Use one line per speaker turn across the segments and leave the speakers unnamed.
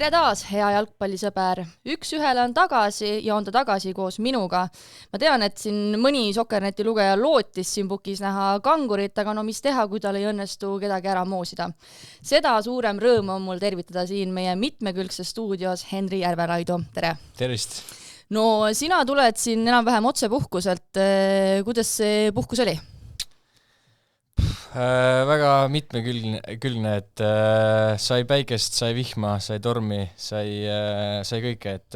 Tere taas, hea jalgpallisõber! Üks ühele on tagasi ja on ta tagasi koos minuga. Ma tean, et siin mõni Sokkerneti lugeja lootis siin pukis näha kangurit, aga no mis teha, kui tal ei õnnestu kedagi ära moosida. Seda suurem rõõm on mul tervitada siin meie mitmekülgses stuudios Henri Järvelaidu. Tere!
Tervist!
No sina tuled siin enam-vähem otse puhkuselt. Kuidas see puhkus oli?
Väga mitmekülgne, et sai päikest, sai vihma, sai tormi, sai kõike, et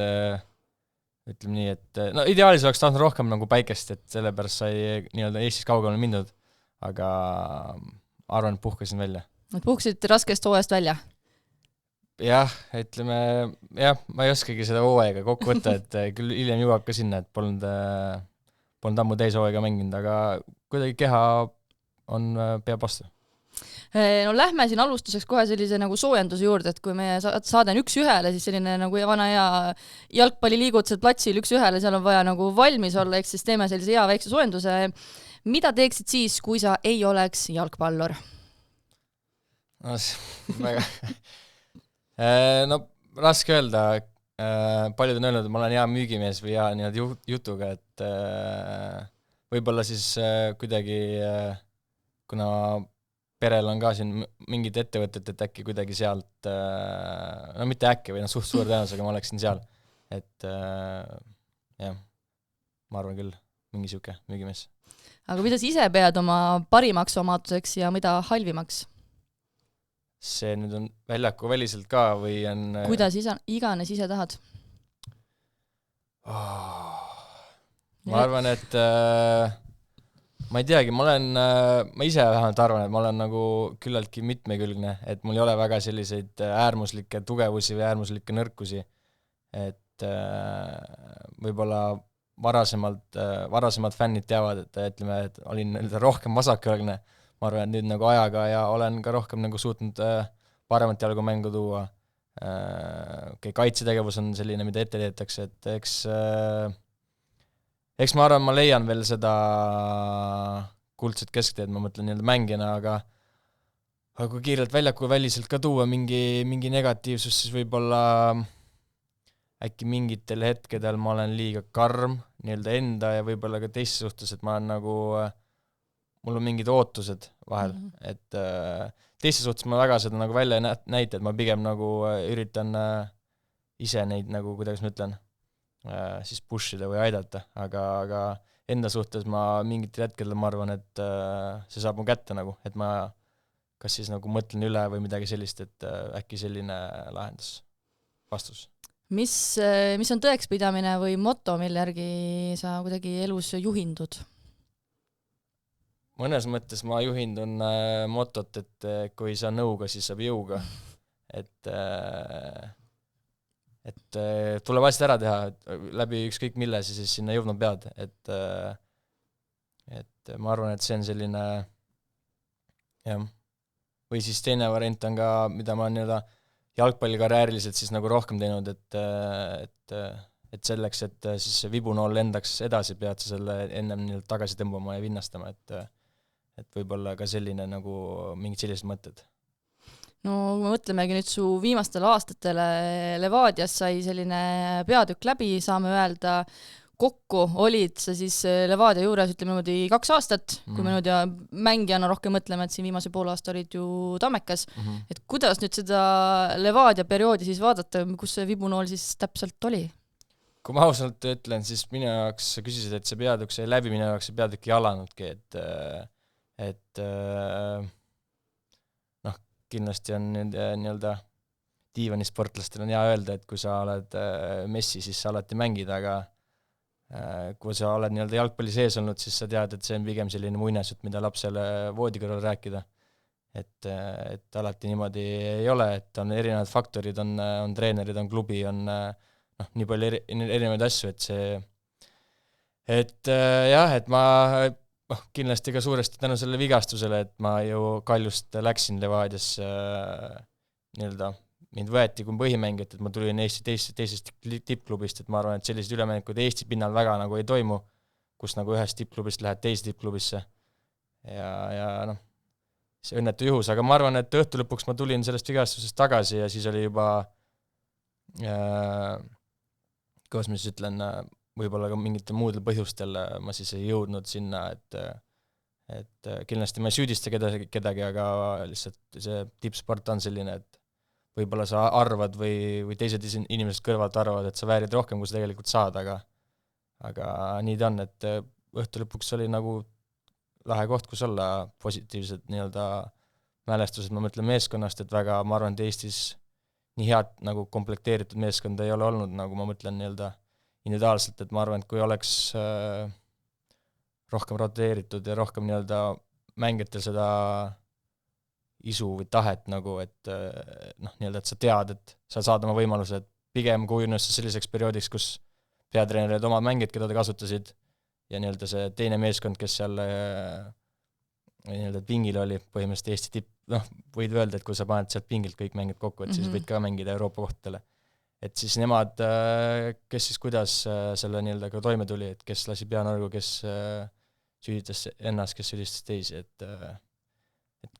ütleme nii, et no ideaalis oleks tahtnud rohkem nagu päikest, et sellepärast sai nii-öelda Eestis kaugemale mindud, aga arvan, et puhkasin välja.
Puhkusid raskest hooajast välja?
Jah, ütleme, ma ei oskagi seda hooaega kokku võtta, et küll hiljem jõuab ka sinna, et polnud ammu täis hooaega mänginud, aga kuidagi keha on peab vastu.
No lähme siin alustuseks kohe sellise nagu soojenduse juurde, et kui meie saade on üks ühele, siis selline nagu vana hea jalgpalliliigutused platsil üks ühele, seal on vaja nagu valmis olla, eks siis teeme sellise hea väikse soojenduse. Mida teeksid siis, kui sa ei oleks jalgpallur?
No, väga... no raske öelda, paljud on öelnud, et ma olen hea müügimees või hea jutuga, et võib-olla siis kuidagi... kuna perel on ka siin mingid ettevõtted, et äkki kuidagi sealt, no mitte äkki, või suht suur tõenäosusega ma oleksin seal. Et jah, ma arvan küll, mingi siuke müügimees.
Aga mida sa ise pead oma parimaks omaduseks ja mida halvimaks?
See nüüd on väljaku väliselt ka või on...
Kuidas iganes ise tahad?
Ma arvan, et... ma ei teagi, ma ise vähemalt arvan, et ma olen nagu küllaltki mitmekülgne, et mul ei ole väga selliseid äärmuslikke tugevusi või äärmuslikke nõrkusi, et võib-olla varasemad fännid teavad, et ütleme, et olin rohkem vasakjalgne, ma arvan, et nüüd nagu ajaga ja olen ka rohkem nagu suutnud paremat jalgu mängu tuua. Kaitsetegevus on selline, mida ette teetakse, et eks ma arvan, ma leian veel seda kuldset keskteed, ma mõtlen nii-öelda mängijana, aga kui kiirelt väljaku väliselt ka tuua mingi negatiivsus, siis võib-olla äkki mingitel hetkedel ma olen liiga karm nii-öelda enda ja võib-olla ka teiste suhtes, et ma olen nagu, mul on mingid ootused vahel, et teiste suhtes ma väga seda nagu välja näita, et ma pigem nagu üritan ise neid nagu, kuidas ma ütlen, siis pushida või aidata, aga enda suhtes ma mingitel hetkedel ma arvan, et see saab mu kätte nagu, et ma kas siis nagu mõtlen üle või midagi sellist, et äkki selline lahendus, vastus.
Mis on tõekspidamine või moto, mille järgi sa kuidagi elus juhindud?
Mõnes mõttes ma juhindun motot, et kui sa nõuga, siis saab jõuga, et tuleb asjad ära teha läbi ükskõik mille, siis sinna jõudma pead, et ma arvan, et see on selline jah, või siis teine variant on ka, mida ma olen jalgpallikarjääriliselt siis nagu rohkem teinud, et selleks, et siis vibunool lendaks edasi, pead sa selle ennem tagasi tõmbama ja vinnastama, et võib-olla ka selline nagu mingid sellised mõtted.
No kui me mõtlemegi nüüd su viimastel aastatele Levadias sai selline peatükk läbi, saame öelda, kokku olid sa siis Levadia juures, ütleme niimoodi 2 aastat, kui me nüüd ja mängijana rohkem mõtleme, et siin viimase pool aasta olid ju Tammekas, et kuidas nüüd seda Levadia perioodi siis vaadata, kus see vibunool siis täpselt oli?
Kui ma ausalt ütlen, siis minu jaoks küsisid, et see peatükk sai läbi, minu jaoks see peatükk ei alanudki, et kindlasti on nii-öelda diivanisportlastel on hea öelda, et kui sa oled Messi, siis sa alati mängid, aga kui sa oled nii-öelda jalgpalli sees olnud, siis sa tead, et see on pigem selline muinasjutt, mida lapsele voodi kõrval rääkida. Et alati niimoodi ei ole, et on erinevad faktorid, on treenerid, on klubi, on nii palju erinevaid asju, et see et ma kindlasti ka suuresti tänu selle vigastusele, et ma ju Kaljust läksin Levadias nii-öelda, mind võeti kui põhimängijat, et ma tulin teisest tippklubist, et ma arvan, et sellised ülemängud Eesti pinnal väga nagu ei toimu, kus nagu ühest tippklubist lähed teise tippklubisse ja see õnnetu juhus, aga ma arvan, et õhtu lõpuks ma tulin sellest vigastusest tagasi ja siis oli juba kuidas ma siis ütlen, võib-olla ka mingitel muudel põhjustel ma siis ei jõudnud sinna, et kindlasti ma ei süüdista kedagi, aga lihtsalt see tippsport on selline, et võib-olla sa arvad või teised inimesed kõrvalt arvavad, et sa väärid rohkem, kui sa tegelikult saad, aga nii ta on, et õhtu lõpuks oli nagu lahe koht, kus olla, positiivsed nii-öelda mälestused, ma mõtlen meeskonnast, et väga, ma arvan, et Eestis nii head nagu komplekteeritud meeskonda ei ole olnud, nagu ma mõtlen nii-öelda individuaalselt, et ma arvan, et kui oleks rohkem roteeritud ja rohkem nii-öelda mängijatel seda isu või tahet nagu, et nii-öelda, et sa tead, et sa saad oma võimaluse, et pigem kujunes see selliseks perioodiks, kus peatreenerid omad mängijad, keda ta kasutasid, ja nii-öelda see teine meeskond, kes seal nii-öelda pingil oli, põhimõtteliselt Eesti tipp, võid öelda, et kui sa paned sealt pingilt kõik mängid kokku, et siis võid ka mängida Euroopa kohtadele. Et siis nemad, kes siis kuidas selle nii-öelda ka toime tuli, et kes lasi peanõrgu, kes süüditas ennast, kes süüdistas teisi, et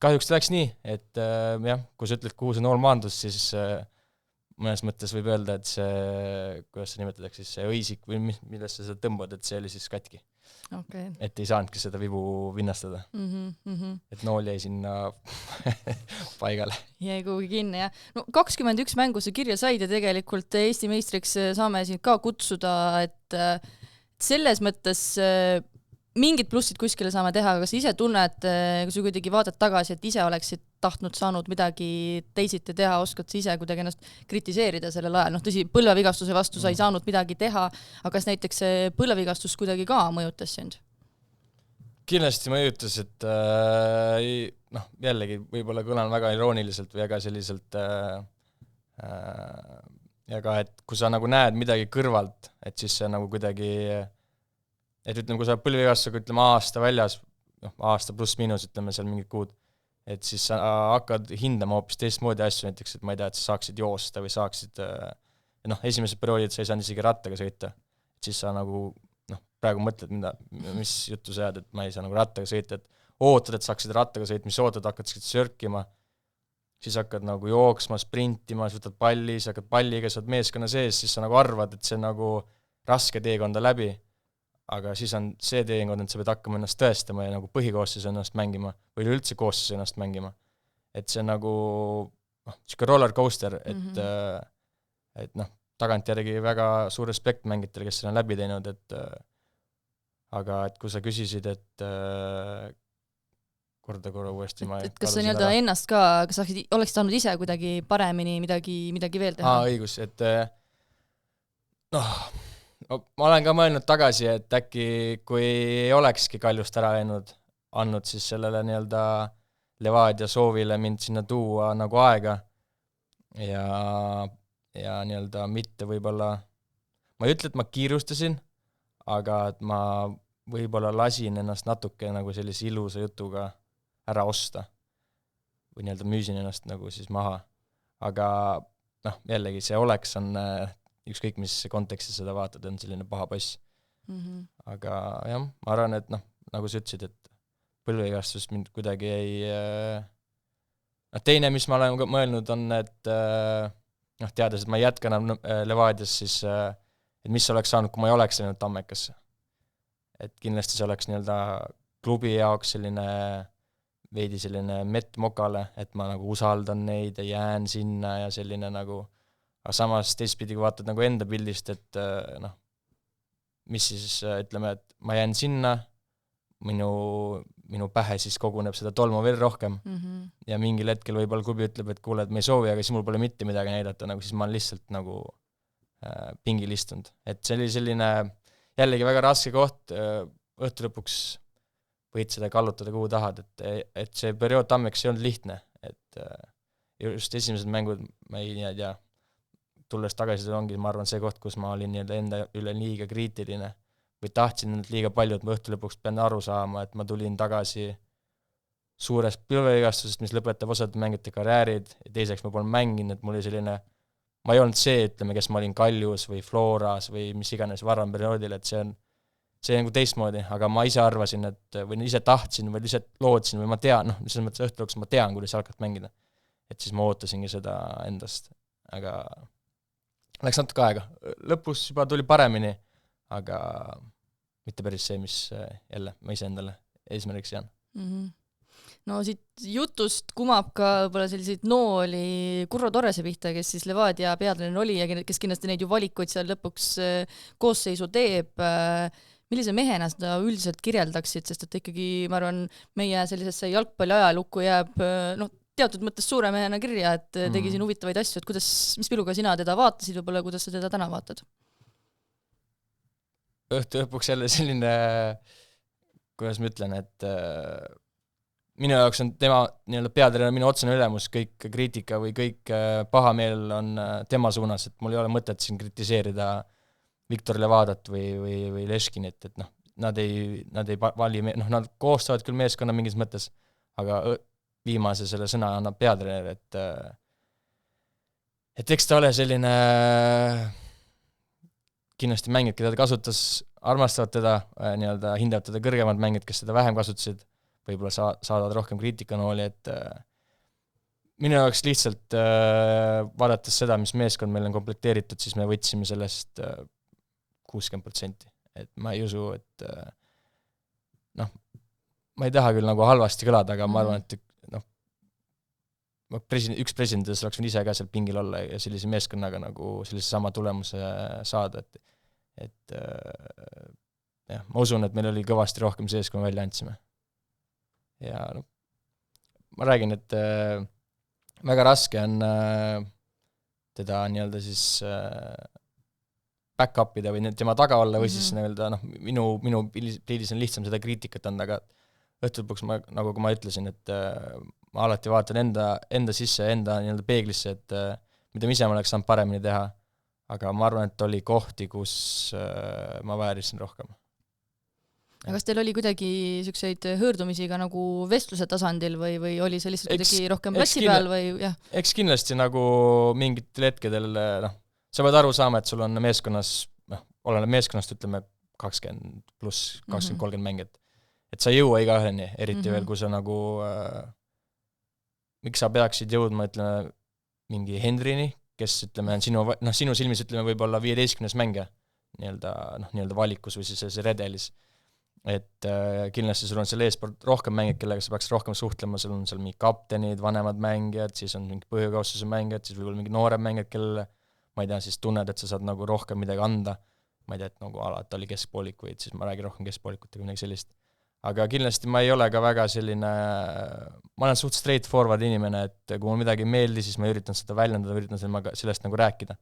kahjuks läks nii, et jah, kui sa ütled, kuhu see nool maandus, siis mõnes mõttes võib öelda, et see, kuidas sa nimetatakse, siis see õisik või millest sa seda tõmbad, et see oli siis katki.
Okay.
Et ei saanudki seda vibu vinnastada. Et nool jäi sinna paigale.
Jäi kuhugi kinni, jah. No 21 mängu sa kirja said ja tegelikult Eesti meistriks saame siin ka kutsuda, et selles mõttes mingid plussid kuskile saame teha, aga kas ise tunned, kui sa kuidagi vaatad tagasi, et ise oleksid tahtnud saanud midagi teisiti teha, oskad sa ise kuidagi ennast kritiseerida sellel ajal, tõsi, põlvevigastuse vastu sa ei saanud midagi teha, aga kas näiteks see põlvevigastus kuidagi ka mõjutas sind?
Kindlasti mõjutas, et jällegi võib-olla kõlan väga irooniliselt või väga selliselt ja ka, et kui sa nagu näed midagi kõrvalt, et siis see nagu kuidagi et ütleme, kui sa põlvevigastusega, ütleme, aasta väljas, aasta pluss miinus, ütleme seal mingid kuud, et siis sa hakkad hindama hoopis teistmoodi asju, näiteks, et ma ei tea, et sa saaksid joosta või saaksid, esimesed perioodid sa ei saanud isegi rattaga sõita, et siis sa nagu, praegu mõtled, mis juttu sa jääd, et ma ei saa nagu rattaga sõita, et ootad, et saaksid rattaga sõita, mis ootad, hakkad sörkima, siis hakkad nagu jooksma, sprintima, siis võtad palli, siis hakkad palliga, sa oled meeskonna sees, siis sa nagu arvad, et see on nagu raske teekonda läbi, aga siis on see teekond, et sa pead hakkama ennast tõestama ja nagu põhikoosseis ennast mängima või üldse koosseis ennast mängima. Et see on nagu siuke roller coaster, et tagantjärgi väga suur respekt mängitele, kes seda on läbi teinud, et aga et kui sa küsisid, et korda uuesti ma
kas sa nii-öelda ennast ka, kas oleks saanud ise kuidagi paremini midagi veel teha?
Õigus, et ma olen ka mõelnud tagasi, et äkki kui ei olekski Kaljust ära andnud siis sellele nii-öelda Levadia soovile mind sinna tuua nagu aega ja nii-öelda mitte võib-olla, ma ei ütle, et ma kiirustasin, aga et ma võib-olla lasin ennast natuke nagu sellise ilusa jutuga ära osta või nii-öelda müüsin ennast nagu siis maha, aga jällegi see oleks on ükskõik mis kontekstis seda vaatad, on selline paha poiss. Aga jah, ma arvan, et nagu sa ütlesid, et põlvevigastus mind kuidagi ei teine, mis ma olen mõelnud, on, et teades, et ma ei jätka enam Levadias, siis et mis oleks saanud, kui ma ei oleks läinud Tammekasse. Et kindlasti see oleks nii-öelda klubi jaoks selline veidi selline mett mokale, et ma nagu usaldan neid ja jään sinna ja selline nagu aga samas teistpidi, kui vaatad nagu enda pildist, et mis siis ütleme, et ma jään sinna, minu pähe siis koguneb seda tolmu veel rohkem ja mingil hetkel võib-olla klubi ütleb, et kuule, et me ei soovi, aga siis mul pole mitte midagi näidata, nagu siis ma olen lihtsalt nagu pingil istunud. Et see oli selline jällegi väga raske koht, õhtu lõpuks võid seda kallutada kuhu tahad, et see periood Tammeks ei olnud lihtne, et just esimesed mängud, ma ei tea, tulles tagasi ongi, ma arvan, see koht, kus ma olin enda üle liiga kriitiline või tahtsin liiga palju, et ma õhtu lõpuks pean aru saama, et ma tulin tagasi suurest põlvevigastusest, mis lõpetab osad mängijate karjäärid ja teiseks ma polnud mänginud, et mul oli selline, ma ei olnud see, ütleme, kes ma olin Kaljus või Floras või mis iganes varem perioodil, et see on nagu teistmoodi, aga ma ise arvasin, et või ise tahtsin või lihtsalt loodsin või ma tean, selles mõttes õhtu lõpuks ma tean, kuidas jalkat mängida. Et siis ma ootasingi seda endast, aga läks natuke aega. Lõpus juba tuli paremini, aga mitte päris see, mis jälle ma ise endale eesmärgiks jään.
No siit jutust kumab ka võib-olla selliseid nooli Kurro Torrese pihta, kes siis Levadia peatreener oli ja kes kindlasti neid ju valikuid seal lõpuks koosseisu teeb. Millise mehena seda üldiselt kirjeldaksid, sest et ikkagi, ma arvan, meie sellisesse jalgpalli ajalukku jääb teatud mõttes suure mehena kirja, et tegi siin huvitavaid asju, et mis piluga sina teda vaatasid, võib-olla kuidas sa teda täna vaatad?
Õhtu lõpuks jälle selline, kuidas ma ütlen, et minu jaoks on tema nii-öelda peatreener minu otsene ülemus, kõik kriitika või kõik pahameel on tema suunas, et mul ei ole mõtet siin kritiseerida Viktor Levadat või Leškinit, et nad ei vali, nad koostavad küll meeskonna mingis mõttes, aga viimase selle sõna annab peatreener, et eks ta ole selline, kindlasti mängid, keda ta kasutas, armastavad teda, nii-öelda hindavad teda kõrgemad mängid, kes seda vähem kasutasid, võib-olla saadavad rohkem kriitikanooli, et minu jaoks lihtsalt vaadates seda, mis meeskond meil on komplekteeritud, siis me võtsime sellest 60%, et ma ei usu, et ma ei taha küll nagu halvasti kõlada, aga ma arvan, et üks presidentidest oleks võinud ise ka seal pingil olla ja sellise meeskonnaga nagu sellise sama tulemuse saada, et jah, ma usun, et meil oli kõvasti rohkem sees, kui me välja andsime. Ja ma räägin, et väga raske on teda nii-öelda siis back-upida või tema taga olla või siis nii-öelda minu pildis on lihtsam seda kriitikat anda, aga õhtulõpuks nagu kui ma ütlesin, et ma alati vaatan enda sisse, enda nii-öelda peeglisse, et mida ma ise oleks saanud paremini teha, aga ma arvan, et oli kohti, kus ma väärisin rohkem.
Ja kas teil oli kuidagi selliseid hõõrdumisi ka nagu vestluse tasandil või oli see lihtsalt kuidagi rohkem platsi peal või jah? Eks
kindlasti nagu mingitel hetkedel, sa pead aru saama, et sul on meeskonnas, oleneb meeskonnast, ütleme 20 pluss 20-30 mängijat. Et sa ei jõua iga üheni, eriti veel, kui sa nagu miks sa peaksid jõudma, ütleme, mingi Henrini, kes, ütleme, on sinu silmis, ütleme, võib-olla 15 mängija nii-öelda valikus või siis see redelis. Et kindlasti sul on seal eesport rohkem mängijad, kellega sa peaks rohkem suhtlema, sul on seal mingi kaptenid, vanemad mängijad, siis on mingi põhjukaussuse mängijad, siis võib-olla mingi noorem mängijad, kellele ma ei tea, siis tunned, et sa saad nagu rohkem midagi anda, ma ei tea, et nagu alati oli keskpoolik või siis ma räägin rohkem keskpoolikutega midagi sellist. Aga kindlasti ma ei ole ka väga selline, ma olen suht straightforward inimene, et kui mul midagi ei meeldi, siis ma üritan seda väljendada, üritan sellest nagu rääkida.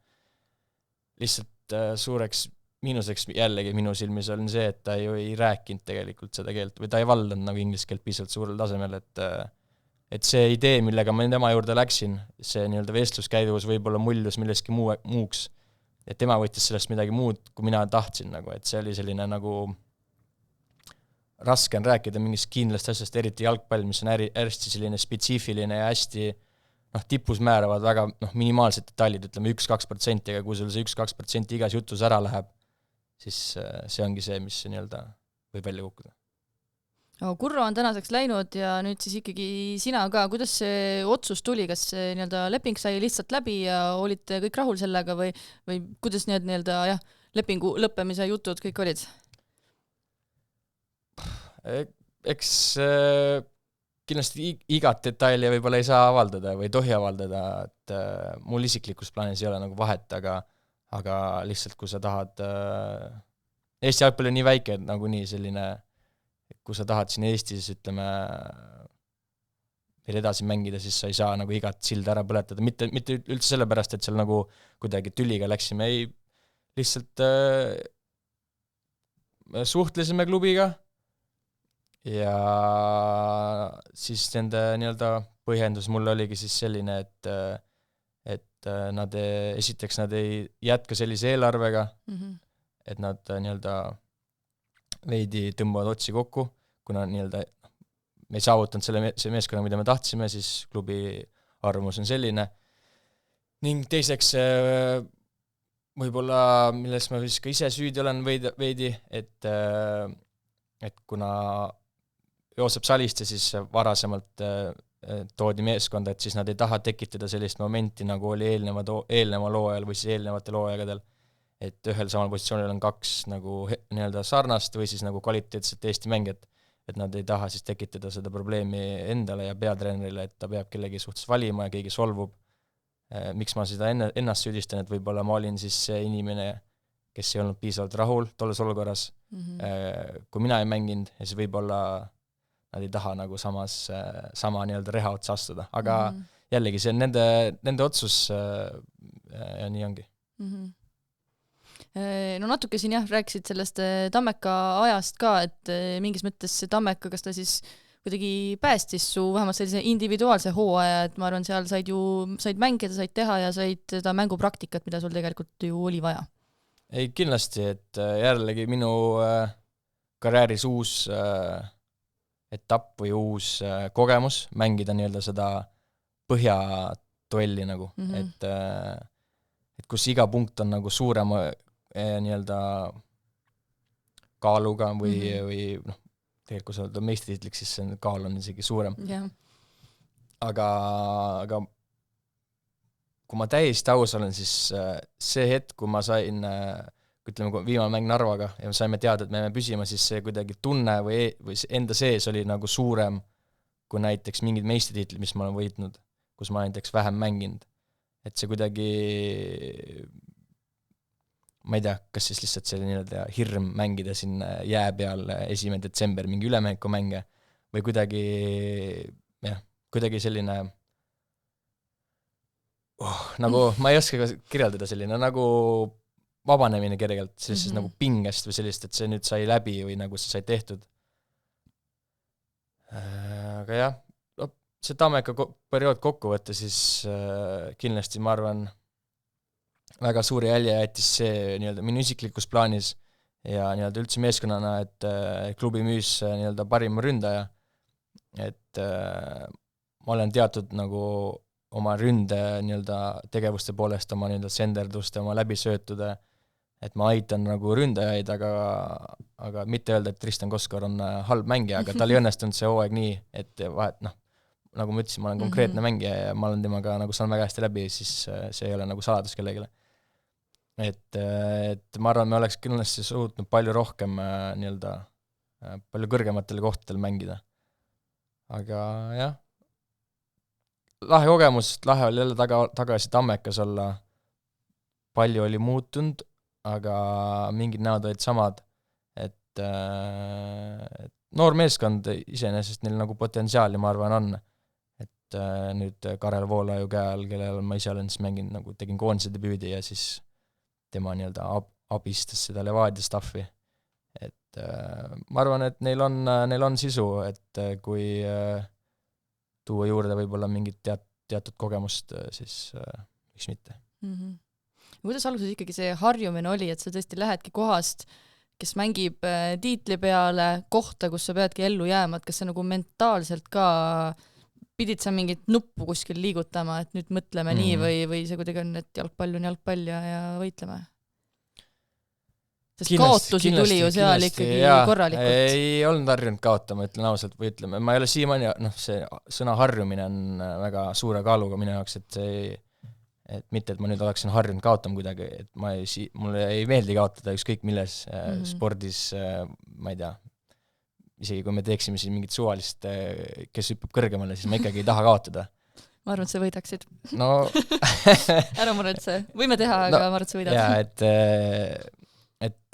Lihtsalt suureks miinuseks jällegi minu silmis on see, et ta ju ei rääkinud tegelikult seda keelt või ta ei valdanud nagu inglise keelt piisavalt suurel tasemel, et see idee, millega ma tema juurde läksin, see nii-öelda vestluskäiduvus võib-olla muljus milleski muuks, et tema võttis sellest midagi muud, kui mina tahtsin, nagu, et see oli selline nagu raske on rääkida mingist kindlast asjast, eriti jalgpall, mis on hästi selline spetsiifiline ja hästi tipus määravad väga minimaalsed detailid, ütleme 1-2%, aga kui sul see 1-2% igas jutus ära läheb, siis see ongi see, mis nii-öelda võib välja kukkuda.
Kurro on tänaseks läinud ja nüüd siis ikkagi sina ka, kuidas see otsus tuli, kas see nii-öelda leping sai lihtsalt läbi ja olite kõik rahul sellega või kuidas need nii-öelda lepingu lõppemise jutud kõik olid? Eks kindlasti igat detaili võib-olla ei saa avaldada või ei tohi avaldada, et mul isiklikus plaanis ei ole nagu vahet, aga lihtsalt kui sa tahad Eesti jalgpall on nii väike, et nagu nii selline kui sa tahad siin Eestis, ütleme, veel edasi mängida, siis sa ei saa nagu igat silda ära põletada. Mitte üldse sellepärast, et seal nagu kuidagi tüliga läksime, ei, lihtsalt suhtlesime klubiga ja siis nende nii-öelda põhjendus mulle oligi siis selline, et nad esiteks nad ei jätka sellise eelarvega, et nad nii-öelda veidi tõmbavad otsi kokku, kuna nii-öelda me ei saavutanud see meeskonna, mida me tahtsime, siis klubi arvamus on selline. Ning teiseks võib-olla, milles ma vist ka ise süüdi olen veidi, et kuna Joosep Saliste siis varasemalt
toodi meeskonda, et siis nad ei taha tekitada sellist momenti, nagu oli eelneva loo ajal või siis eelnevatel hooaegadel, et ühel samal positsioonil on kaks nagu nii-öelda sarnast või siis nagu kvaliteetset Eesti mängijat, et nad ei taha siis tekitada seda probleemi endale ja peatreenerile, et ta peab kellegi suhtes valima ja keegi solvub. Miks ma seda ennast süüdistan, et võib-olla ma olin siis see inimene, kes ei olnud piisavalt rahul tolles olukorras, kui mina ei mänginud, ja siis võib-olla nad ei taha nagu sama nii-öelda reha otsa astuda, aga jällegi see on nende otsus ja nii ongi.
No natuke siin rääkisid sellest Tammeka ajast ka, et mingis mõttes see Tammeka, kas ta siis kuidagi päästis su vähemalt sellise individuaalse hooaja, et ma arvan, seal said mängida, said teha ja said seda mängupraktikat, mida sul tegelikult ju oli vaja.
Ei, kindlasti, et jällegi minu karjääris uus etapp või uus kogemus mängida nii-öelda seda põhjatuelli nagu, et kus iga punkt on nagu suurema nii-öelda kaaluga või noh, tegelikult kui sa oled meistritiitliks, siis see kaal on isegi suurem. Aga kui ma täiesti aus olen, siis see hetk, kui ma sain, ütleme, kui viimane mäng Narvaga ja me saime teada, et me jääme püsima, siis see kuidagi tunne või enda sees oli nagu suurem kui näiteks mingid meistritiitlid, mis ma olen võitnud, kus ma näiteks vähem mänginud. Et see kuidagi, ma ei tea, kas siis lihtsalt see nii-öelda hirm mängida siin jää peal 1. detsember mingi ülemängu mänge või kuidagi selline nagu, ma ei oska kirjeldada selline nagu vabanemine kergelt, sellisest nagu pingest või sellist, et see nüüd sai läbi või nagu see sai tehtud. Aga jah, see Tammeka periood kokku võtta, siis kindlasti ma arvan, väga suuri jälje jättis see nii-öelda minu isiklikus plaanis ja nii-öelda üldse meeskonnana, et klubi müüs nii-öelda parima ründaja, et ma olen teatud nagu oma ründe nii-öelda tegevuste poolest, oma nii-öelda senderduste, oma läbisöötude, et ma aitan nagu ründajaid, aga mitte öelda, et Tristan Koskor on halb mängija, aga tal ei õnnestunud see hooaeg nii, et vahet, nagu ma ütlesin, ma olen konkreetne mängija ja ma olen temaga nagu saan väga hästi läbi, siis see ei ole nagu saladus kellegile. Et ma arvan, me oleks kindlasti suutnud palju rohkem nii-öelda palju kõrgematel kohtadel mängida. Aga jah, lahe kogemus, lahe oli jälle tagasi Tammekas olla, palju oli muutunud, aga mingid näod olid samad, et noor meeskond iseenesest neil nagu potentsiaali, ma arvan, on. Et nüüd Karel Voolaju käe all, kellel ma ise olen siis mänginud, nagu tegin koondise debüüdi ja siis tema nii-öelda abistas seda Levadia staffi. Et ma arvan, et neil on sisu, et kui tuua juurde võib-olla mingit teatud kogemust, siis miks mitte.
Kuidas alguses ikkagi see harjumine oli, et sa tõesti lähedki kohast, kes mängib tiitli peale kohta, kus sa peadki ellu jääma, et kas sa nagu mentaalselt ka pidid sa mingit nuppu kuskil liigutama, et nüüd mõtleme nii või see kuidagi on, et jalgpall on jalgpall ja võitleme? Sest kaotusi tuli ju seal ikkagi korralikult.
Ei olnud harjunud kaotama, ütlen ausalt, või ütleme, ma ei ole siiamaani, see sõna harjumine on väga suure kaaluga minu jaoks, et mitte, et ma nüüd oleksin harjunud kaotama kuidagi, et mulle ei meeldi kaotada ükskõik milles spordis, ma ei tea, isegi kui me teeksime siin mingit suvalist, kes hüppab kõrgemale, siis ma ikkagi ei taha kaotada.
Ma arvan, et sa võidaksid.
No
ära muretse, võime teha, aga ma arvan, et sa võidad.
Jaa, et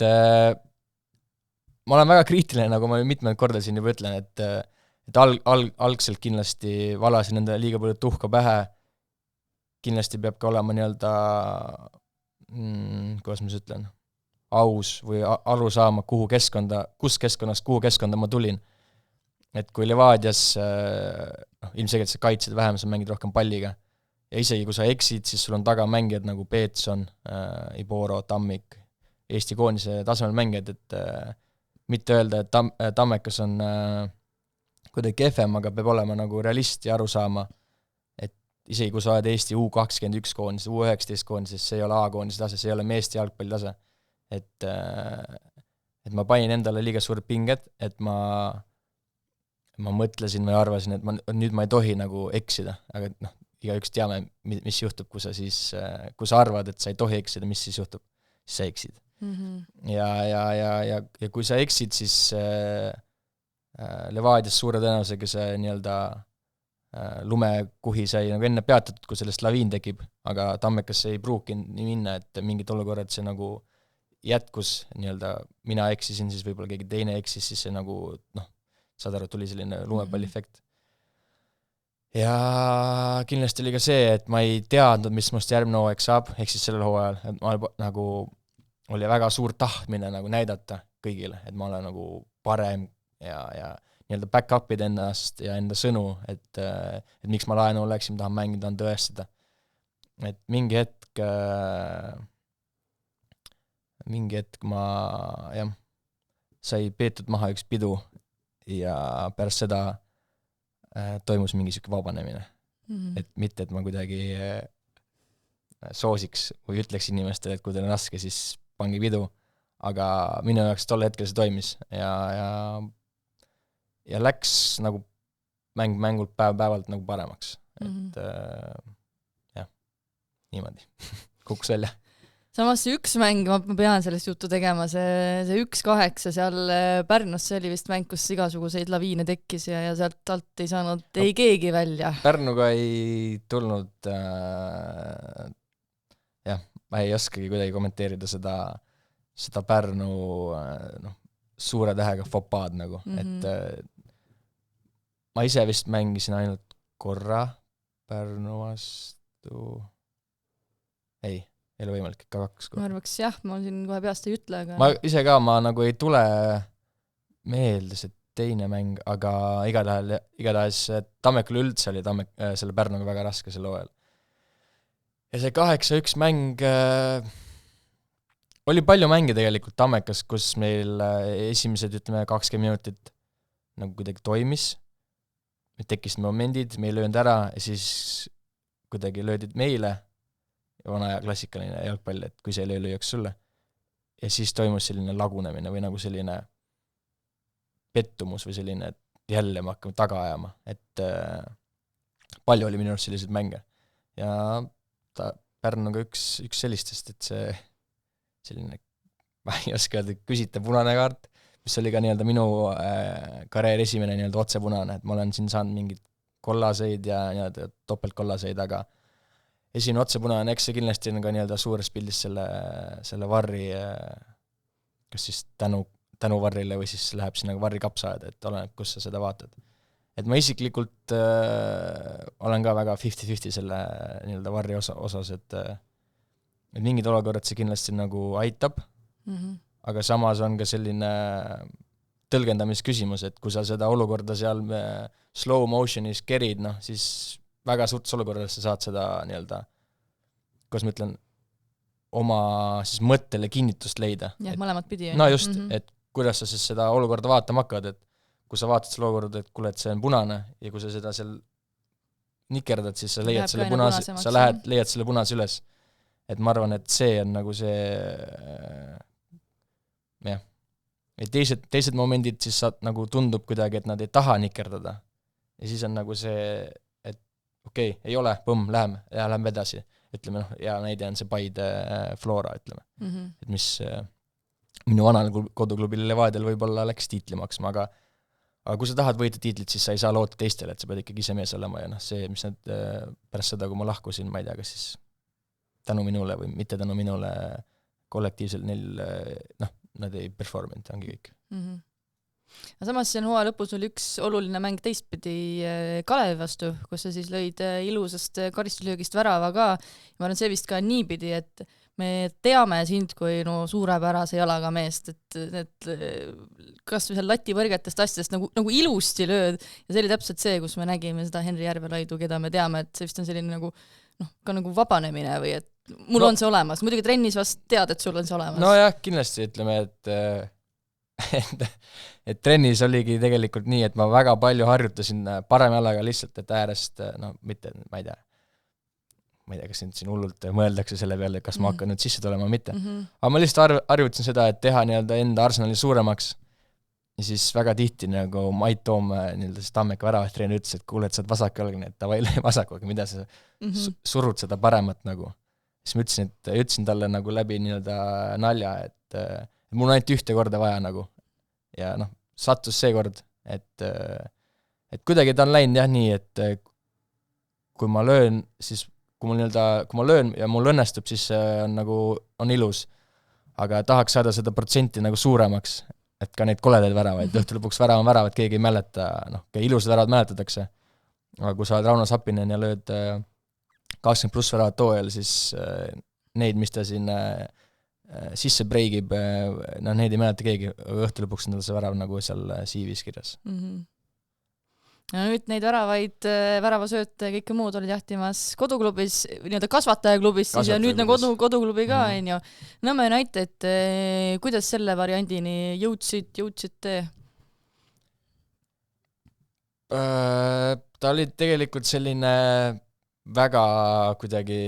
ma olen väga kriitiline, nagu ma mitmed korda siin juba ütlen, et algselt kindlasti valasin endale liiga palju tuhka pähe, kindlasti peab ka olema nii-öelda, kuidas ma ütlen, aus või aru saama, kuhu keskkonda ma tulin. Et kui Levadias, ilmselgelt sa kaitsed vähem, sa mängid rohkem palliga. Ja isegi kui sa eksid, siis sul on taga mängijad nagu Peetson, Iboro, Tammik, Eesti koondise tasemel mängijad, et mitte öelda, et Tammekas on kuidagi kehvem, aga peab olema nagu realist ja aru saama, et isegi kui sa oled Eesti U21 koondis, U19 koondises, see ei ole A-koondise tase, see ei ole meeste jalgpalli tase. Et ma panin endale liiga suured pinged, et ma ma mõtlesin või arvasin, et nüüd ma ei tohi nagu eksida, aga noh, igaüks teame, mis juhtub, kui sa arvad, et sa ei tohi eksida, mis siis juhtub, siis sa eksid. Ja kui sa eksid, siis Levadias suure tõenäosusega see nii-öelda lumekuhi sai nagu enne peatatud, kui sellest laviin tekib, aga Tammekasse ei pruuki nii minna, et mingid olukorrad see nagu jätkus, nii-öelda mina eksisin, siis võib-olla keegi teine eksis, siis see nagu, noh, saad aru, tuli selline lumepallifekt. Ja kindlasti oli ka see, et ma ei teadnud, mis must järgmine hooaeg saab, ehk siis sellel hooajal, et ma nagu oli väga suur tahtmine nagu näidata kõigile, et ma olen nagu parem ja nii-öelda back-up'id ennast ja enda sõnu, et miks ma laenu oleksin, tahan mängida, tahan tõestada. Et mingi hetk ma, jah, sai peetud maha üks pidu ja pärast seda toimus mingi siuke vabanemine. Et mitte, et ma kuidagi soosiks või ütleks inimestele, et kui teil on raske, siis pangi pidu, aga minu jaoks tol hetkel see toimis ja läks nagu mängult päevalt nagu paremaks. Et jah, niimoodi kukkus välja.
Samas see üks mäng, ma pean sellest juttu tegema, see 1-8 seal Pärnus, see oli vist mäng, kus igasuguseid laviine tekkis ja sealt alt ei saanud ei keegi välja.
Pärnuga ei tulnud, jah, ma ei oskagi kuidagi kommenteerida seda Pärnu suure tähega fopaad nagu, et ma ise vist mängisin ainult korra Pärnu vastu, ei ole võimalik, ikka 2 korda.
Ma arvaks jah, ma siin kohe peast ei ütle, aga...
Ma ise ka, ma nagu ei tule meelde see teine mäng, aga igatahes Tammekul üldse oli selle Pärnuga väga raske selle hooajal. Ja see 8-1 mäng, oli palju mänge tegelikult Tammekas, kus meil esimesed, ütleme, 20 minutit nagu kuidagi toimis, me tekkisid momendid, me ei löönud ära ja siis kuidagi löödid meile, vana aja klassikaline jalgpall, et kui see ei lüüaks sulle. Ja siis toimus selline lagunemine või nagu selline pettumus või selline, et jälle me hakkame taga ajama, et palju oli minu arust selliseid mänge. Ja Pärnuga üks sellistest, et see selline, ma ei oska öelda, küsita punane kaart, mis oli ka nii-öelda minu karjääri esimene nii-öelda otsepunane, et ma olen siin saanud mingid kollaseid ja nii-öelda topeltkollaseid, aga esimene otsepunane, eks see kindlasti on ka nii-öelda suures pildis selle varri, kas siis tänu varrile või siis läheb sinna varri kapsaaeda, et oleneb, kus sa seda vaatad. Et ma isiklikult olen ka väga 50-50 selle nii-öelda varri osas, et mingid olukorrad see kindlasti nagu aitab, aga samas on ka selline tõlgendamisküsimus, et kui sa seda olukorda seal slow motionis kerid, noh, siis väga suurtes olukorras sa saad seda nii-öelda, kuidas ma ütlen, oma siis mõttele kinnitust leida.
Jah, mõlemat pidi.
No just, et kuidas sa siis seda olukorda vaatama hakkad, et kui sa vaatad selle olukorda, et kuule, et see on punane ja kui sa seda seal nikerdad, siis sa leiad selle punase üles. Et ma arvan, et see on nagu see jah. Et teised momendid siis saad, nagu tundub kuidagi, et nad ei taha nikerdada. Ja siis on nagu see okei, ei ole, läheme edasi. Ütleme, ja näide on see Paide Flora, ütleme. Et mis minu vanal koduklubil Levadial võib-olla läks tiitli maksma, aga kui sa tahad võita tiitlit, siis sa ei saa loota teistele, et sa pead ikkagi ise mees olema ja see, mis nad pärast seda, kui ma lahkusin, ma ei tea, kas siis tänu minule või mitte tänu minule kollektiivselt neil, nad ei performinud, ongi kõik.
Aga samas siin hooaja lõpus oli üks oluline mäng teistpidi Kalevi vastu, kus sa siis lõid ilusast karistuslöögist värava ka. Ma arvan, see vist ka niipidi, et me teame sind kui suurepärase jalaga meest, et kas või seal lativõrgetest asjadest nagu ilusti lööd ja see oli täpselt see, kus me nägime seda Henri Järvelaidu, keda me teame, et see vist on selline nagu, ka nagu vabanemine või et mul on see olemas. Muidugi trennis vast tead, et sul on see olemas.
No jah, kindlasti ütleme, et trennis oligi tegelikult nii, et ma väga palju harjutasin parem jalaga lihtsalt, et äärest, mitte, ma ei tea, kas siin hullult mõeldakse selle peale, kas ma hakkan nüüd sisse tulema, mitte. Aga ma lihtsalt harjutasin seda, et teha nii-öelda enda Arsenali suuremaks ja siis väga tihti nagu Mait Toom nii-öelda siis Tammeka väravatreener ütles, et kuule, et sa oled vasakjalgne, et davai lõi vasaku, aga mida sa surud seda paremat nagu. Siis ma ütlesin talle nagu läbi nii-öelda nalja, et mul on ainult ühte korda vaja nagu. Ja noh, sattus see kord, et kuidagi ta on läinud jah nii, et kui ma löön, siis kui ma löön ja mul õnnestub, siis on nagu, on ilus. Aga tahaks saada seda protsenti nagu suuremaks, et ka neid koledaid väravaid, õhtu lõpuks väravad, keegi ei mäleta, noh, ilusad väravad mäletatakse. Aga kui sa oled Rauno Sapinen ja lööd 20 pluss väravat toojal, siis neid, mis ta siin sisse breigib, noh, neid ei mäleta keegi, õhtu lõpuks on tal see värav nagu seal CV-s kirjas.
Ja nüüd neid väravasööte ja kõike muud olid jahtimas koduklubis, nii-öelda kasvatajaklubis siis ja nüüd nagu koduklubi ka, on ju. Nõmme United, kuidas selle variandini jõudsid te?
Ta oli tegelikult selline väga kuidagi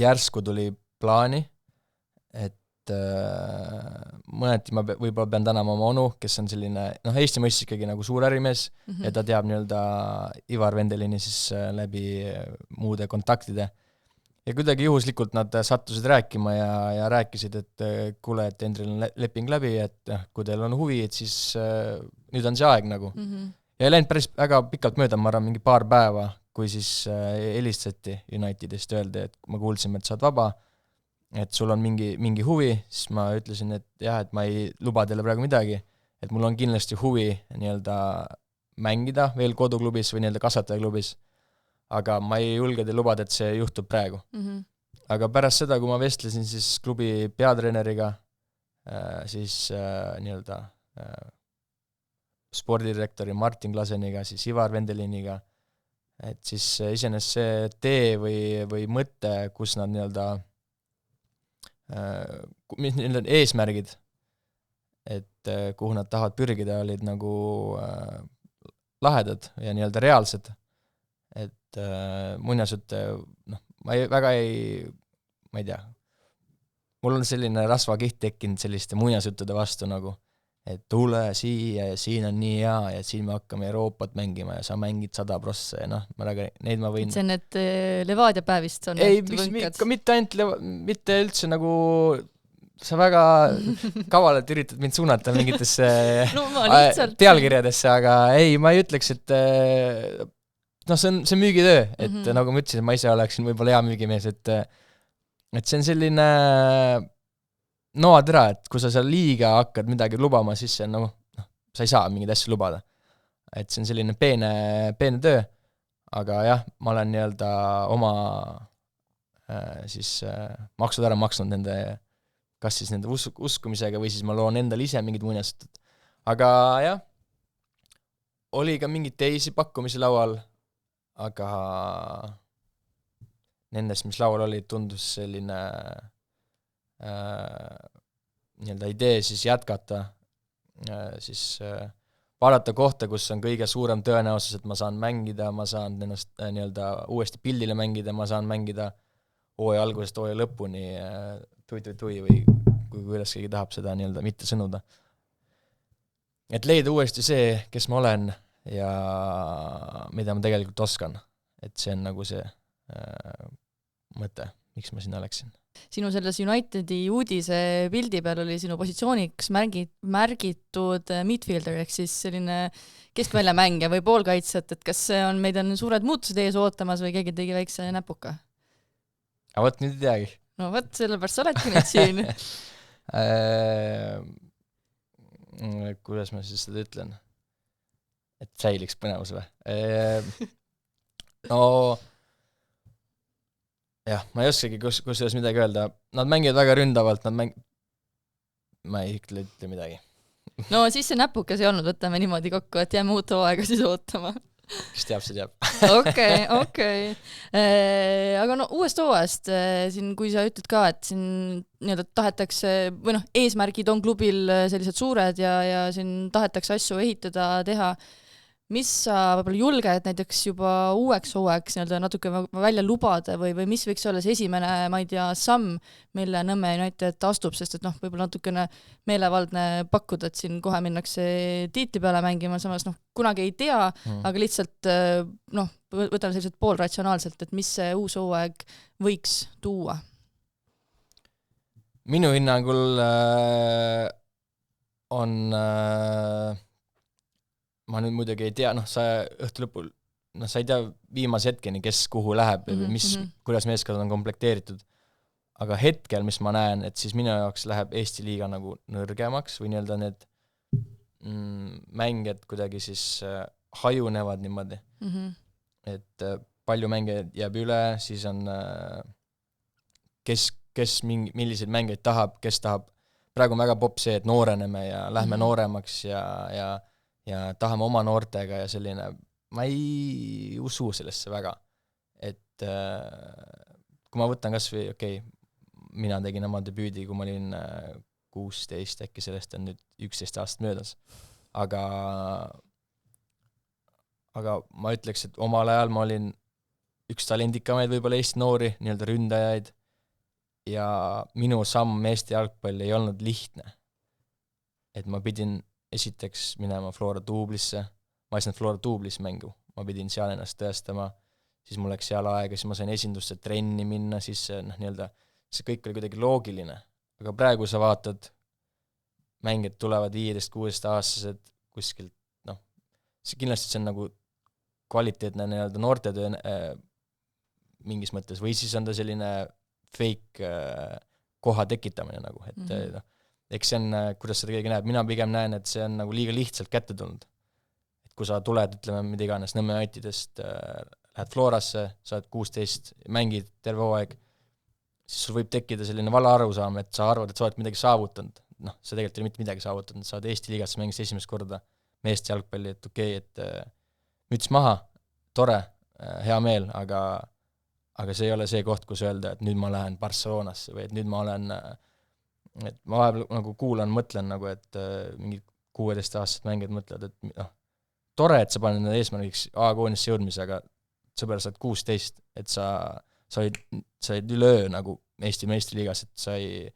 järsku tuli plaani, et mõneti ma võib-olla pean tänama oma onu, kes on selline, noh, Eesti mõistis ikkagi nagu suur ärimees ja ta teab nii-öelda Ivar Vendelini siis läbi muude kontaktide. Ja kuidagi juhuslikult nad sattusid rääkima ja rääkisid, et kuule, et Endril on leping läbi, et kui teil on huvi, et siis nüüd on see aeg nagu. Ja ei läinud päris väga pikalt mööda, ma arvan, mingi paar päeva, kui siis helistati Unitedist öeldi, et ma kuulsime, et sa oled vaba, et sul on mingi huvi, siis ma ütlesin, et jah, et ma ei luba teile praegu midagi, et mul on kindlasti huvi nii-öelda mängida veel koduklubis või nii-öelda kasvatajaklubis, aga ma ei julge teile lubada, et see juhtub praegu. Aga pärast seda, kui ma vestlesin siis klubi peatreeneriga, siis nii-öelda spordidirektori Martin Glaseniga, siis Ivar Vendeliniga, et siis iseenesest see tee või mõte, kus nad nii-öelda mis need eesmärgid, et kuhu nad tahavad pürgida, olid nagu lahedad ja nii-öelda reaalsed. Et muinasjutte, noh, ma ei tea, mul on selline rasvakiht tekkinud selliste muinasjuttude vastu nagu, et tule siia ja siin on nii hea ja siin me hakkame Euroopat mängima ja sa mängid 100% ja noh, neid ma võin...
See on need Levadia päevist on
ei, mitte ainult, mitte üldse nagu sa väga kavalalt üritad mind suunata mingitesse
no,
pealkirjadesse, aga ei, ma ei ütleks, et noh, see on müügitöö, et nagu ma ütlesin, ma ise oleksin võib-olla hea müügimees, et see on selline noatera, et kui sa seal liiga hakkad midagi lubama, siis see on nagu, sa ei saa mingeid asju lubada. Et see on selline peene töö, aga jah, ma olen nii-öelda oma siis maksud ära maksnud nende, kas siis nende uskumisega või siis ma loon endale ise mingid muinasjutud. Aga jah, oli ka mingeid teisi pakkumisi laual, aga nendest, mis laual oli, tundus selline nii-öelda idee siis jätkata, siis vaadata kohta, kus on kõige suurem tõenäosus, et ma saan mängida, ma saan ennast nii-öelda uuesti pildile mängida, ma saan mängida hooaja algusest hooaja lõpuni tui või kuidas keegi tahab seda nii-öelda mitte sõnuda. Et leida uuesti see, kes ma olen ja mida ma tegelikult oskan. Et see on nagu see mõte, miks ma sinna läksin.
Sinu selles Unitedi uudise pildi peal oli sinu positsiooniks märgitud midfielder, ehk siis selline keskväljamängija või poolkaitsjat, et kas see on, meid on suured muutused ees ootamas või keegi tegi väikse näpuka?
Aga võt nüüd ei teagi.
No võt, sellepärast sa oledki nüüd siin.
Kuidas ma siis seda ütlen? Et säiliks põnevus või? No jah, ma ei oskagi kusjuures midagi öelda. Nad mängivad väga ründavalt, ma ei ütle midagi.
No siis see näpukas ei olnud, võtame niimoodi kokku, et jääme uut hooaega siis ootama.
Kes teab, see teab.
Okei. Aga no uuest hooajast, siin, kui sa ütled ka, et siin nii-öelda tahetakse, või noh, eesmärgid on klubil sellised suured ja siin tahetakse asju ehitada, teha. mis sa võib-olla julged näiteks juba uueks hooajaks nii-öelda natuke välja lubada või mis võiks olla see esimene, ma ei tea, samm, mille Nõmme United astub, sest et võib-olla natukene meelevaldne pakkuda, et siin kohe minnakse tiitli peale mängima, samas kunagi ei tea, aga lihtsalt võtame selliselt poolratsionaalselt, et mis see uus hooaeg võiks tuua?
Minu hinnangul on ma nüüd muidugi ei tea, sa õhtu lõpul, sa ei tea viimase hetkeni, kes kuhu läheb või kuidas meeskond on komplekteeritud. Aga hetkel, mis ma näen, et siis minu jaoks läheb Eesti liiga nagu nõrgemaks või nii-öelda need mängijad kuidagi siis hajunevad niimoodi. Et palju mänge jääb üle, siis on kes milliseid mängeid tahab, kes tahab. Praegu on väga popp see, et nooreneme ja lähme nooremaks ja tahame oma noortega ja selline, ma ei usu sellesse väga. Et kui ma võtan kas või, mina tegin oma debüüdi, kui ma olin 16, äkki sellest on nüüd 11 aastat möödas. Aga ma ütleks, et omal ajal ma olin üks talendikamaid võib-olla Eesti noori, nii-öelda ründajaid, ja minu samm Eesti jalgpalli ei olnud lihtne. Et ma pidin esiteks minema Flora duublisse, ma ei saanud Flora duublis mängu, ma pidin seal ennast tõestama, siis mul läks seal aega, siis ma sain esindusse trenni minna, siis nii-öelda see kõik oli kuidagi loogiline, aga praegu sa vaatad, mängijad tulevad 15-16 aastased kuskilt, see kindlasti see on nagu kvaliteetne nii-öelda noortetöö mingis mõttes, või siis on ta selline fake koha tekitamine nagu, et eks see on, kuidas seda keegi näeb, mina pigem näen, et see on nagu liiga lihtsalt kätte tulnud. Et kui sa tuled, ütleme, mida iganes Nõmme Unitedest, lähed Florasse, sa oled 16, mängid terve hooaeg, siis sul võib tekkida selline vale arusaam, et sa arvad, et sa oled midagi saavutanud. Sa tegelikult ei ole mitte midagi saavutanud, sa oled Eesti liigas, mängis esimest korda meeste jalgpalli, et et müts maha, tore, hea meel, aga see ei ole see koht, kus öelda, et nüüd ma lähen Barcelonasse või et nüüd ma olen et ma vahepeal nagu kuulan, mõtlen nagu, et mingid 16-aastased mängijad mõtlevad, et tore, et sa paned eesmärgiks A-koonisse jõudmise, aga sõber, sa oled 16, et sa olid üleöö nagu Eesti meistriliigas, et sa ei,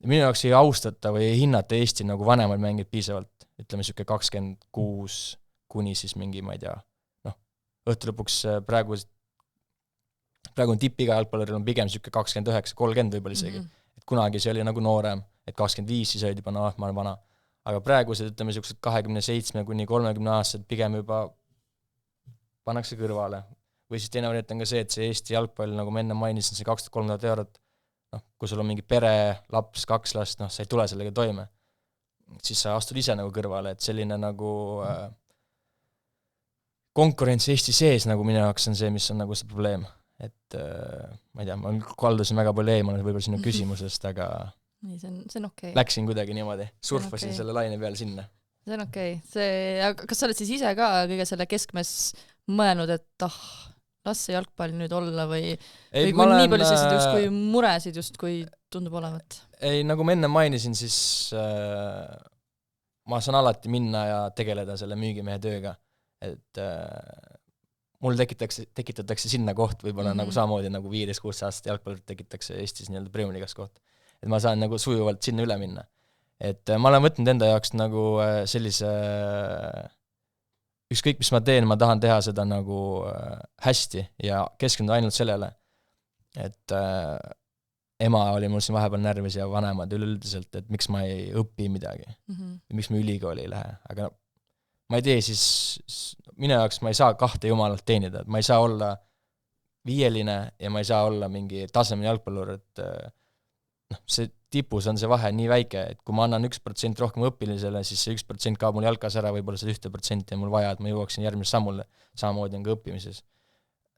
minu jaoks ei austata või ei hinnata Eesti nagu vanemaid mängijad piisavalt, ütleme siuke 26 kuni siis mingi, ma ei tea, õhtu lõpuks praegu on tipiga jalgpalluril on pigem siuke 29, 30 võib-olla isegi. Kunagi see oli nagu noorem, et 25 siis olid juba, ma olen vana. Aga praegu see, ütleme, sellised 27 kuni 30 aastased pigem juba pannakse kõrvale. Või siis teine variant on ka see, et see Eesti jalgpall, nagu ma enne mainisin, see 200-300 eurot, kui sul on mingi pere, laps, 2 last, sa ei tule sellega toime. Siis sa astud ise nagu kõrvale, et selline nagu konkurents Eesti sees nagu minu jaoks on see, mis on nagu see probleem. Et ma ei tea, ma kaldusin väga palju eemale võib-olla sinu küsimusest, aga
nii, see on okei.
Läksin kuidagi niimoodi, surfasin selle laine peal sinna.
See on okei. Kas sa oled siis ise ka kõige selle keskmes mõelnud, et las see jalgpall nüüd olla või kui nii palju selliseid justkui muresid justkui tundub olevat?
Ei, nagu ma enne mainisin, siis ma saan alati minna ja tegeleda selle müügimehe tööga, et mul tekitatakse sinna koht võib-olla nagu samamoodi nagu 15-16 aastat jalgpallit tekitakse Eestis nii-öelda Premium-liigas koht. Et ma saan nagu sujuvalt sinna üle minna. Et ma olen võtnud enda jaoks nagu sellise, ükskõik mis ma teen, ma tahan teha seda nagu hästi ja keskenduda ainult sellele. Et ema oli mul siin vahepeal närvis ja vanemad üleüldiselt, et miks ma ei õpi midagi. Miks ma ülikooli ei lähe. Aga ma ei tee siis, minu jaoks ma ei saa 2 jumalalt teenida, et ma ei saa olla viieline ja ma ei saa olla mingi tasemel jalgpallur, et see tipus on see vahe nii väike, et kui ma annan 1% rohkem õpilisele, siis see 1% kaob mul jalkas ära, võib-olla see 1% on mul vaja, et ma jõuaksin järgmise sammule, samamoodi on ka õppimises.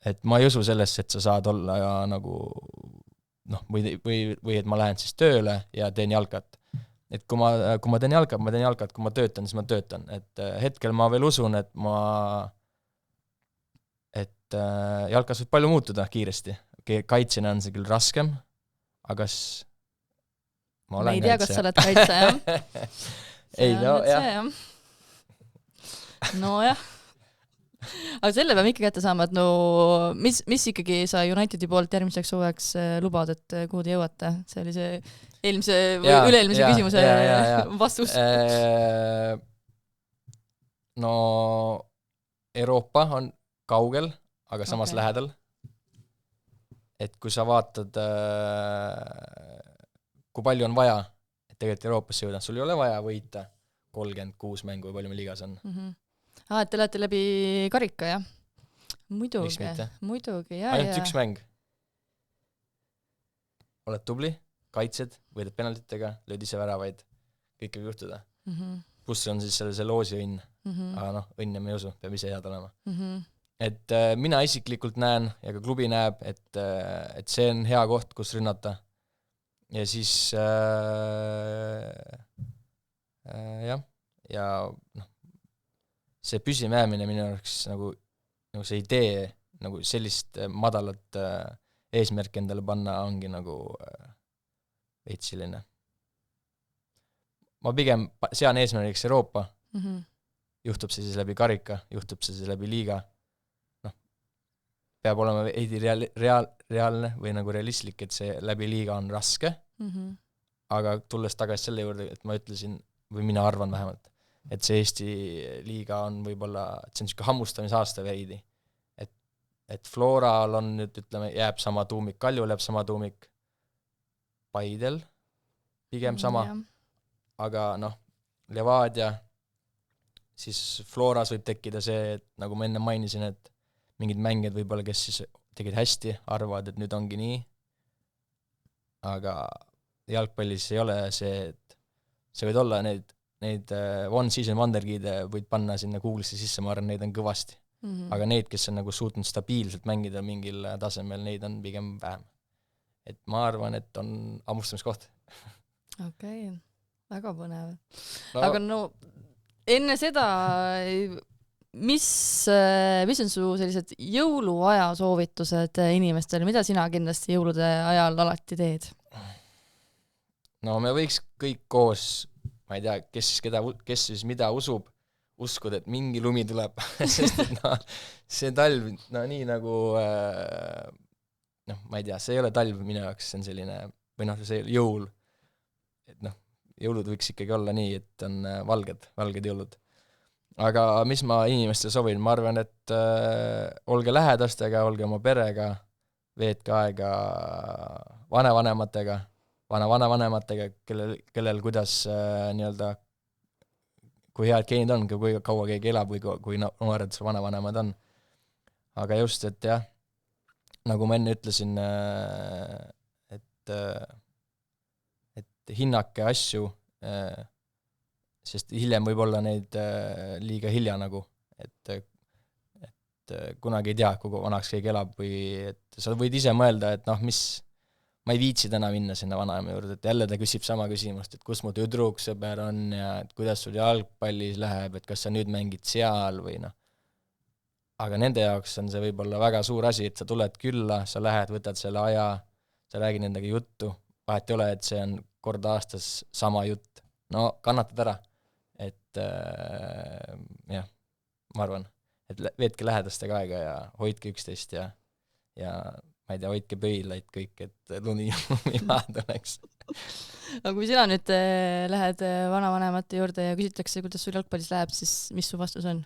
Et ma ei usu sellesse, et sa saad olla ja nagu või et ma lähen siis tööle ja teen jalkat. Et kui ma teen jalkat, kui ma töötan, siis ma töötan. Et hetkel ma veel usun, et jalkas võib palju muutuda kiiresti. Kaitsjana on see küll raskem, aga ma
ei tea, kas sa oled kaitse, jah?
Ei, no jah.
No jah, aga selle peame ikka kätte saama, et no mis ikkagi sa Unitedi poolt järgmiseks hooajaks lubad, et kuhu te jõuate? See oli see eelmise või üle-eelmise küsimuse vastus.
No Euroopa on kaugel, aga samas lähedal. Et kui sa vaatad, kui palju on vaja, et tegelikult Euroopasse jõuda, sul ei ole vaja võita 36 mängu või palju meil liigas on.
Et te lähete läbi karika, jah? Muidugi,
ainult üks mäng. Oled tubli, kaitsed, võidad penaltitega, lööd ise väravaid, kõik võib juhtuda. Pluss on siis see loosi õnn. Aga õnne me ei usu, peab ise head olema. Et mina isiklikult näen ja ka klubi näeb, et see on hea koht, kus rünnata. Ja siis ja see püsimäämine minu jaoks nagu see idee, nagu sellist madalat eesmärk endale panna ongi nagu veits selline. Ma pigem sean eesmärgiks Euroopa, juhtub see siis läbi karika, juhtub see siis läbi liiga. Peab olema veidi reaalne või nagu realistlik, et see läbi liiga on raske, aga tulles tagasi selle juurde, et ma ütlesin, või mina arvan vähemalt, et see Eesti liiga on võib-olla, et see on niisugune hammustamisaasta veidi. Et Floral on nüüd, ütleme, jääb sama tuumik, Kaljul jääb sama tuumik, Paidel pigem sama, aga Levadia, siis Floras võib tekkida see, et nagu ma enne mainisin, et mingid mängijad võib-olla, kes siis tegid hästi, arvavad, et nüüd ongi nii, aga jalgpallis ei ole see, et see võid olla neid one season wonderkide võid panna sinna Google'isse sisse, ma arvan, neid on kõvasti. Aga neid, kes on nagu suutnud stabiilselt mängida mingil tasemel, neid on pigem vähem. Et ma arvan, et on hammustamiskoht.
Okei, väga põnev. Aga enne seda, mis on su sellised jõuluaja soovitused inimestele, mida sina kindlasti jõulude ajal alati teed?
No me võiks kõik koos, ma ei tea, kes siis mida uskud, et mingi lumi tuleb, sest et see talv, nii nagu ma ei tea, see ei ole talv minu jaoks, see on selline, või see jõul, et jõulud võiks ikkagi olla nii, et on valged jõulud. Aga mis ma inimestele soovin, ma arvan, et olge lähedastega, olge oma perega, veetke aega vanavanematega, kellel kuidas nii-öelda kui head geenid on, kui kaua keegi elab või kui noored vanavanemad on. Aga just, et jah, nagu ma enne ütlesin, et hinnake asju, sest hiljem võib olla neid liiga hilja nagu, et kunagi ei tea, kui vanaks keegi elab või et sa võid ise mõelda, et ma ei viitsi täna minna sinna vanaema juurde, et jälle ta küsib sama küsimust, et kus mu tüdruksõber on ja et kuidas sul jalgpallis läheb, et kas sa nüüd mängid seal või Aga nende jaoks on see võib-olla väga suur asi, et sa tuled külla, sa lähed, võtad selle aja, sa räägid nendega juttu, vahet ei ole, et see on kord aastas sama jutt. Kannatad ära, et jah, ma arvan, et veetke lähedastega aega ja hoidke üksteist ja ma ei tea, hoidke pöilaid kõik, et lumi maad oleks.
Aga kui sina nüüd lähed vanavanemate juurde ja küsitakse, kuidas sul jalgpallis läheb, siis mis su vastus on?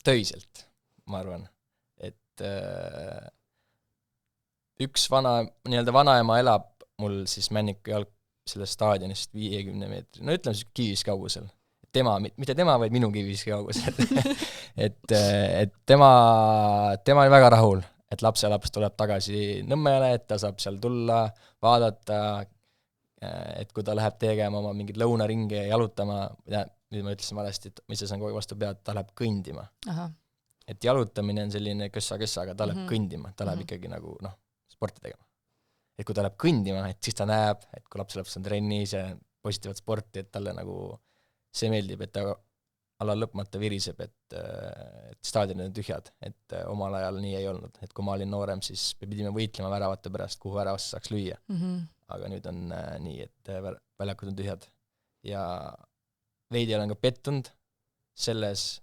Töiselt, ma arvan. Et üks vanaema elab mul siis Männiku sellest staadionist 50 meetri, ütleme siis kivis kaugusel. Mitte tema, vaid minu kivis kaugusel. et tema on väga rahul, et lapselaps tuleb tagasi Nõmmele, et ta saab seal tulla, vaadata, et kui ta läheb tegema oma mingid lõunaringi ja jalutama, nüüd ma ütlesin valesti, et mis see on kogu vastu pead, ta läheb kõndima. Et jalutamine on selline kössa-kössa, aga ta läheb kõndima, ta läheb ikkagi nagu sporti tegema. Et kui ta läheb kõndima, et siis ta näeb, et kui lapselaps on trennis ja positiivat sporti, et talle nagu see meeldib, et ta alal lõpmata viriseb, et staadionid on tühjad, et omal ajal nii ei olnud. Et kui ma olin noorem, siis pidime võitlema väravate pärast, kuhu väravasse saaks lüüa. Aga nüüd on nii, et väljakud on tühjad. Ja veidi olen ka pettunud selles,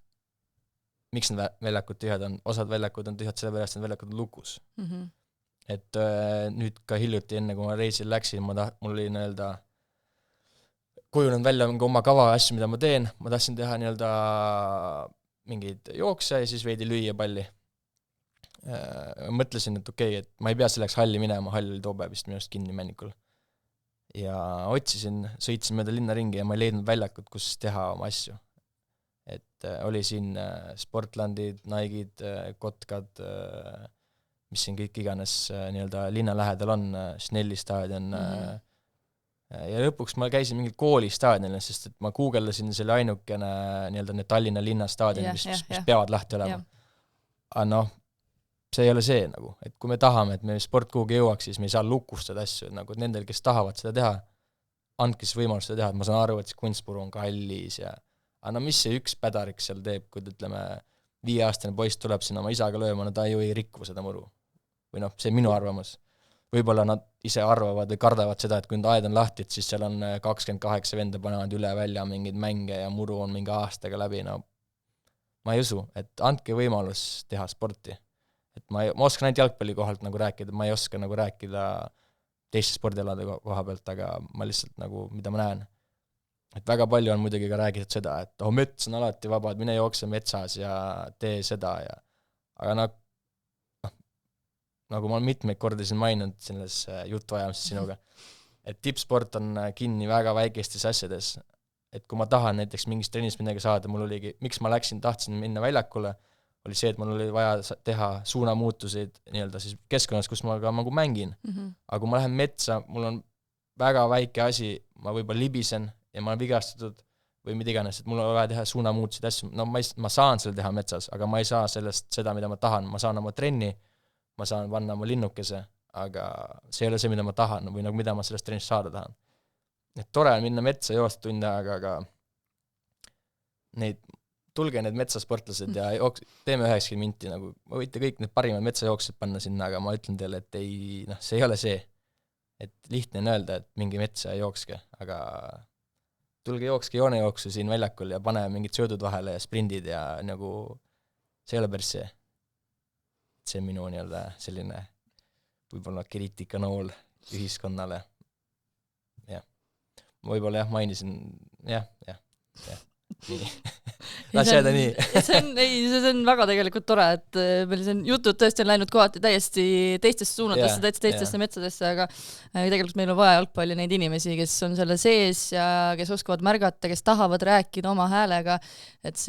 miks need väljakud tühjad on, osad väljakud on tühjad sellepärast, et väljakud on lukus. Et nüüd ka hiljuti, enne kui ma reisil läksin, mul oli nii-öelda kujunenud välja oma kava asju, mida ma teen, ma tahtsin teha nii-öelda mingeid jookse ja siis veidi lüüa palli. Mõtlesin, et okei, et ma ei pea selleks halli minema, hall oli too päev vist minu arust kinni Männikul. Ja sõitsin mööda linna ringi ja ma ei leidnud väljakut, kus teha oma asju. Et oli siin Sportlandid, Nike'id, Kotkad, mis siin kõik iganes nii-öelda linna lähedal on, Snelli staadion. Ja lõpuks ma käisin mingil kooli staadionil, sest et ma guugeldasin selle ainukene nii-öelda need Tallinna linna staadion, mis peavad lahti olema. Aga noh, see ei ole see nagu, et kui me tahame, et me sport kuhugi jõuaks, siis me ei saa lukustada asju, nagu nendel, kes tahavad seda teha, andke siis võimalus seda teha, et ma saan aru, et see kunstpuru on kallis ja aga no mis see üks pädarik seal teeb, kui ütleme 5-aastane poiss tuleb sinna oma isaga lööma, no ta ju ei rikku seda muru. Või noh, see minu arvamus. Võib-olla nad ise arvavad või kardavad seda, et kui nüüd aed on lahti, et siis seal on 28 venda panevad üle välja mingeid mänge ja muru on mingi aastaga läbi, no ma ei usu, et andke võimalus teha sporti. Et ma oskan ainult jalgpalli kohalt nagu rääkida, ma ei oska nagu rääkida teiste spordialade koha pealt, aga ma lihtsalt nagu, mida ma näen. Et väga palju on muidugi ka räägitud seda, et mets on alati vaba, et mine jookse metsas ja tee seda ja aga nagu ma olen mitmeid kordi siin maininud selles jutuajamises sinuga, et tippsport on kinni väga väikestes asjades, et kui ma tahan näiteks mingist trennist midagi saada, mul oligi, miks ma tahtsin minna väljakule, oli see, et mul oli vaja teha suunamuutuseid nii-öelda siis keskkonnas, kus ma ka nagu mängin. Aga kui ma lähen metsa, mul on väga väike asi, ma võib-olla libisen ja ma olen vigastatud või mida iganes, et mul on vaja teha suunamuutuseid asju. No ma saan selle teha metsas, aga ma ei saa sellest seda, mida ma tahan. Ma saan oma trenni, ma saan panna oma linnukese, aga see ei ole see, mida ma tahan või nagu mida ma sellest trennist saada tahan. Et tore on minna metsa joosta tunde aega, aga tulge need metsasportlased ja teeme 90 minti, nagu võite kõik need parimad metsajooksed panna sinna, aga ma ütlen teile, et see ei ole see. Et lihtne on öelda, et mingi metsa ei jookske, aga tulge jookske joonejooksu siin väljakul ja pane mingid söödud vahele ja sprindid ja nagu see ei ole päris see. See on minu nii-öelda selline võib-olla kriitikanool ühiskonnale. Jah. Ma võib-olla mainisin, jah. Nii. Las jääda nii.
See on väga tegelikult tore, et meil see jutud tõesti on läinud kohati täiesti teistesse suunatesse, teistesse metsadesse, aga tegelikult meil on vaja jalgpalli neid inimesi, kes on selle sees ja kes oskavad märgata, kes tahavad rääkida oma häälega, et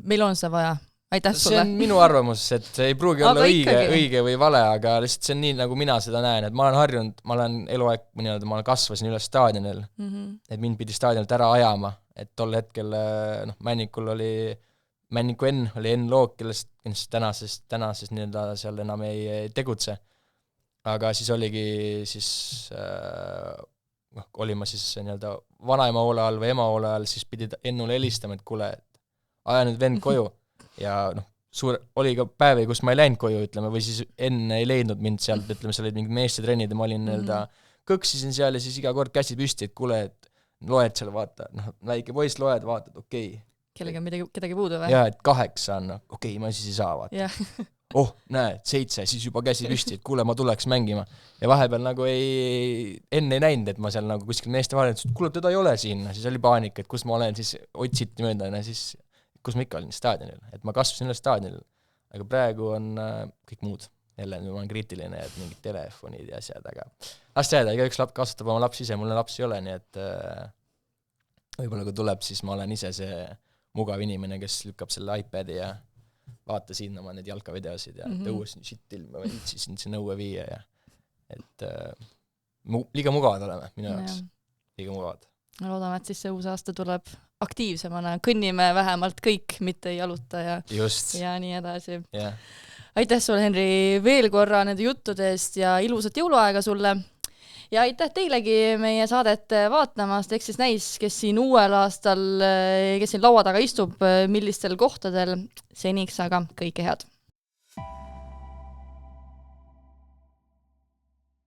meil on see vaja. Aitäh sulle.
See on minu arvamus, et ei pruugi olla õige või vale, aga lihtsalt see on nii, nagu mina seda näen, et ma olen harjunud, ma olen eluaeg, ma kasvasin üles staadionil, et mind pidi staadionilt ära ajama, et tol hetkel Männikul oli Männiku oli Loog, kellest tänases nii-öelda seal enam ei tegutse. Aga siis oligi olin ma siis nii-öelda vanaema hoole all või ema hoole all, siis pidi Ennule helistama, et kuule, aja nüüd vend koju. Ja oli ka päevi, kus ma ei läinud koju, ütleme, või siis enne ei leidnud mind sealt, ütleme, seal olid mingid meeste trennid ja ma olin kõksisin seal ja siis iga kord käsi püsti, et kuule, et loed seal, vaata, väike poiss loed, vaatad, okei.
Kellega kedagi puudu või?
Jaa, et 8 on, okei, ma siis ei saa, vaata. Näe, 7, siis juba käsi püsti, et kuule, ma tuleks mängima. Ja vahepeal nagu enne ei näinud, et ma seal nagu kuskil meeste vahel, et kuule, teda ei ole siin, siis oli paanika, et kus ma olen, siis otsiti mööda, siis kus ma ikka olin staadionil, et ma kasvasin üle staadionil, aga praegu on kõik muud. Jälle, ma olen kriitiline, et mingid telefonid ja asjad, aga las jääda, iga üks kasutab oma lapsi ise, mul lapsi ei ole, nii et võib-olla kui tuleb, siis ma olen ise see mugav inimene, kes lükkab selle iPadi ja vaata siin oma need jalkavideosid ja tõusin shit ilma või ütsisin see nõue viia ja et liiga mugavad oleme minu jaoks, liiga mugavad.
Loodame, et siis see uus aasta tuleb aktiivsemana, kõnnime vähemalt kõik, mitte ei jaluta ja nii edasi. Aitäh sulle, Henri, veel korra nende juttudest ja ilusat jõuluaega sulle. Ja aitäh teilegi meie saadet vaatamast, eks siis näis, kes siin uuel aastal, kes siin laua taga istub, millistel kohtadel seniks, aga kõike head.